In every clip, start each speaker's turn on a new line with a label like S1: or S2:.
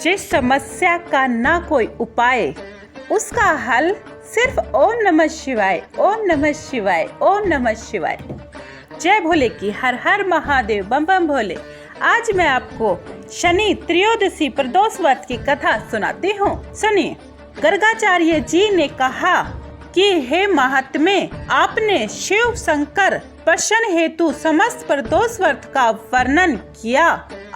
S1: जिस समस्या का ना कोई उपाय, उसका हल सिर्फ ओम नमः शिवाय, ओम नमः शिवाय, ओम नमः शिवाय। जय भोले की हर हर महादेव, बम बम भोले। आज मैं आपको शनि त्रयोदशी प्रदोष व्रत की कथा सुनाती हूँ। सुनिए। गर्गाचार्य जी ने कहा कि हे महात्मे, आपने शिव शंकर प्रसन्न हेतु समस्त प्रदोष व्रत का वर्णन किया।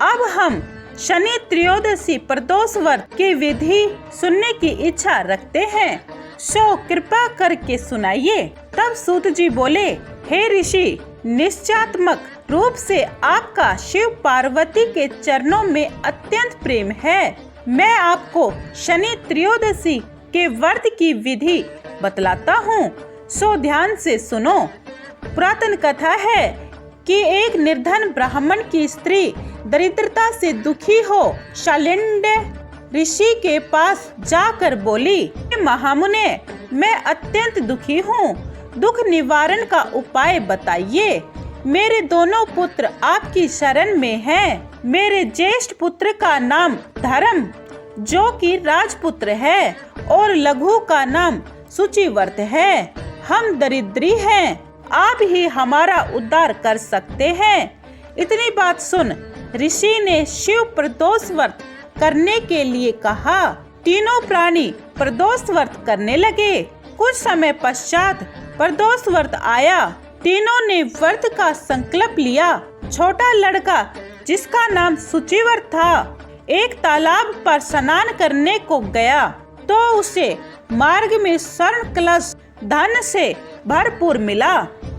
S1: अब हम शनि त्रयोदशी प्रदोष व्रत की विधि सुनने की इच्छा रखते हैं, सो कृपा करके सुनाइए। तब सूत जी बोले, हे ऋषि, निश्चयात्मक रूप से आपका शिव पार्वती के चरणों में अत्यंत प्रेम है। मैं आपको शनि त्रयोदशी के व्रत की विधि बतलाता हूँ, सो ध्यान से सुनो। पुरातन कथा है कि एक निर्धन ब्राह्मण की स्त्री दरिद्रता से दुखी हो शालिंड ऋषि के पास जाकर बोली, महामुने, मैं अत्यंत दुखी हूँ, दुख निवारण का उपाय बताइए। मेरे दोनों पुत्र आपकी शरण में हैं। मेरे ज्येष्ठ पुत्र का नाम धर्म, जो कि राजपुत्र है, और लघु का नाम सूचिवर्त है। हम दरिद्री हैं, आप ही हमारा उद्धार कर सकते हैं। इतनी बात सुन ऋषि ने शिव प्रदोष व्रत करने के लिए कहा। तीनों प्राणी प्रदोष व्रत करने लगे। कुछ समय पश्चात प्रदोष व्रत आया। तीनों ने व्रत का संकल्प लिया। छोटा लड़का, जिसका नाम सूचिवर्त था, एक तालाब पर स्नान करने को गया तो उसे मार्ग में स्वर्ण कलश धन से भरपूर मिला।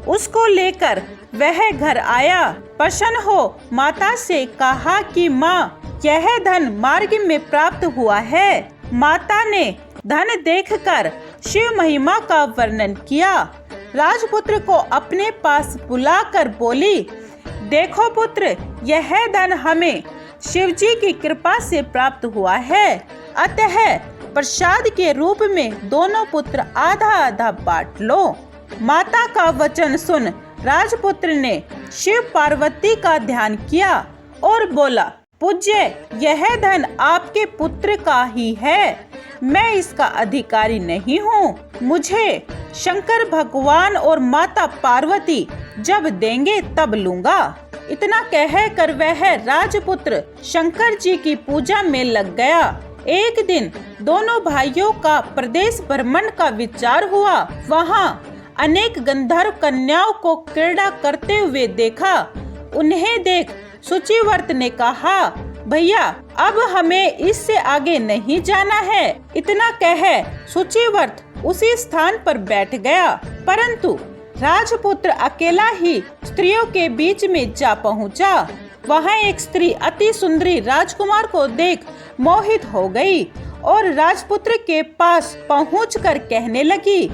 S1: उसको लेकर वह घर आया। प्रसन्न हो माता से कहा कि माँ, यह धन मार्ग में प्राप्त हुआ है। माता ने धन देखकर शिव महिमा का वर्णन किया। राजपुत्र को अपने पास बुलाकर बोली, देखो पुत्र, यह धन हमें शिवजी की कृपा से प्राप्त हुआ है, अतः प्रसाद के रूप में दोनों पुत्र आधा आधा बांट लो। माता का वचन सुन राजपुत्र ने शिव पार्वती का ध्यान किया और बोला, पूज्य, यह धन आपके पुत्र का ही है, मैं इसका अधिकारी नहीं हूँ। मुझे शंकर भगवान और माता पार्वती जब देंगे तब लूंगा। इतना कहकर वह राजपुत्र शंकर जी की पूजा में लग गया। एक दिन दोनों भाइयों का प्रदेश भ्रमण का विचार हुआ। वहाँ अनेक गंधर्व कन्याओं को क्रीड़ा करते हुए देखा। उन्हें देख सूचिवर्त ने कहा, भैया, अब हमें इससे आगे नहीं जाना है। इतना कह सूचिवर्त उसी स्थान पर बैठ गया, परंतु राजपुत्र अकेला ही स्त्रियों के बीच में जा पहुंचा। वहाँ एक स्त्री अति सुंदरी राजकुमार को देख मोहित हो गई और राजपुत्र के पास पहुंचकर कहने लगी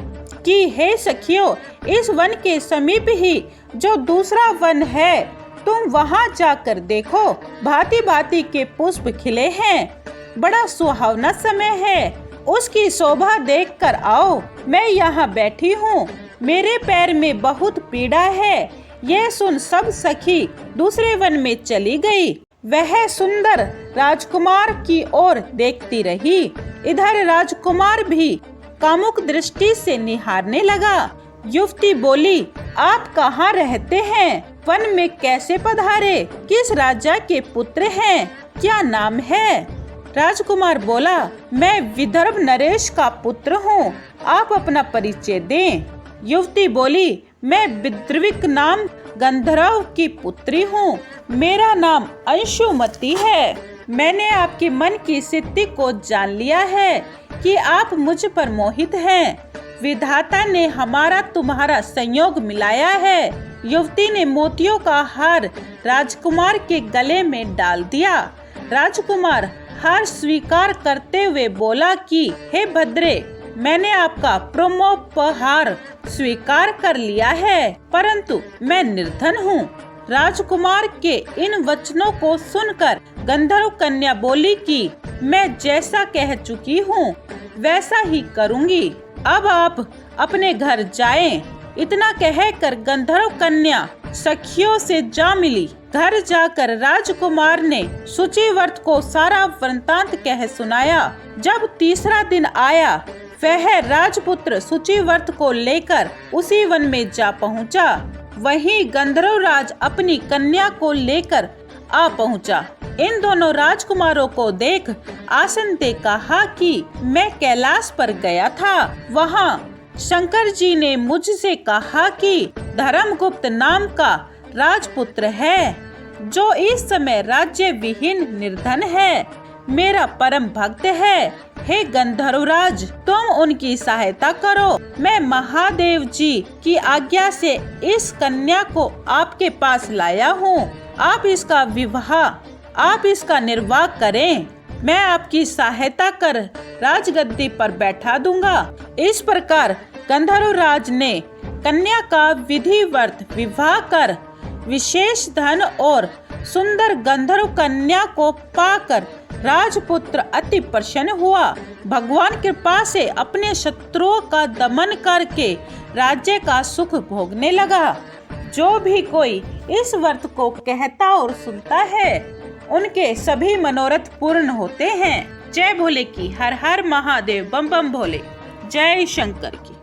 S1: कि हे सखियों, इस वन के समीप ही जो दूसरा वन है, तुम वहाँ जाकर देखो। भांति भांति के पुष्प खिले हैं, बड़ा सुहावना समय है, उसकी शोभा देखकर आओ। मैं यहाँ बैठी हूँ, मेरे पैर में बहुत पीड़ा है। यह सुन सब सखी दूसरे वन में चली गई। वह सुंदर राजकुमार की ओर देखती रही। इधर राजकुमार भी कामुक दृष्टि से निहारने लगा। युवती बोली, आप कहाँ रहते हैं? वन में कैसे पधारे? किस राजा के पुत्र हैं? क्या नाम है? राजकुमार बोला, मैं विदर्भ नरेश का पुत्र हूँ, आप अपना परिचय दें। युवती बोली, मैं विद्रविक नाम गंधर्व की पुत्री हूँ, मेरा नाम अंशुमती है। मैंने आपके मन की स्थिति को जान लिया है कि आप मुझ पर मोहित हैं। विधाता ने हमारा तुम्हारा संयोग मिलाया है। युवती ने मोतियों का हार राजकुमार के गले में डाल दिया। राजकुमार हार स्वीकार करते हुए बोला कि हे भद्रे, मैंने आपका प्रेमोपहार स्वीकार कर लिया है, परंतु मैं निर्धन हूँ। राजकुमार के इन वचनों को सुनकर गंधर्व कन्या बोली कि मैं जैसा कह चुकी हूँ वैसा ही करूँगी, अब आप अपने घर जाएं। इतना कहकर गंधर्व कन्या सखियों से जा मिली घर जाकर राजकुमार ने शुचिव्रत को सारा वृत्तांत कह सुनाया। जब तीसरा दिन आया, वह राजपुत्र शुचिव्रत को लेकर उसी वन में जा पहुंचा। वहीं गंधर्वराज अपनी कन्या को लेकर आ पहुंचा। इन दोनों राजकुमारों को देख आसन ने कहा कि मैं कैलाश पर गया था। वहां शंकर जी ने मुझसे कहा कि धर्मगुप्त नाम का राजपुत्र है, जो इस समय राज्य विहीन निर्धन है, मेरा परम भक्त है। हे गंधर्वराज, तुम उनकी सहायता करो। मैं महादेव जी की आज्ञा से इस कन्या को आपके पास लाया हूँ। आप इसका निर्वाह करें। मैं आपकी सहायता कर राजगद्दी पर बैठा दूंगा। इस प्रकार गंधर्वराज ने कन्या का विधिवत विवाह कर विशेष धन और सुंदर गंधर्व कन्या को पाकर राजपुत्र अति प्रसन्न हुआ। भगवान कृपा से अपने शत्रुओं का दमन करके राज्य का सुख भोगने लगा। जो भी कोई इस व्रत को कहता और सुनता है, उनके सभी मनोरथ पूर्ण होते हैं। जय भोले की हर हर महादेव, बम बम भोले। जय शंकर की।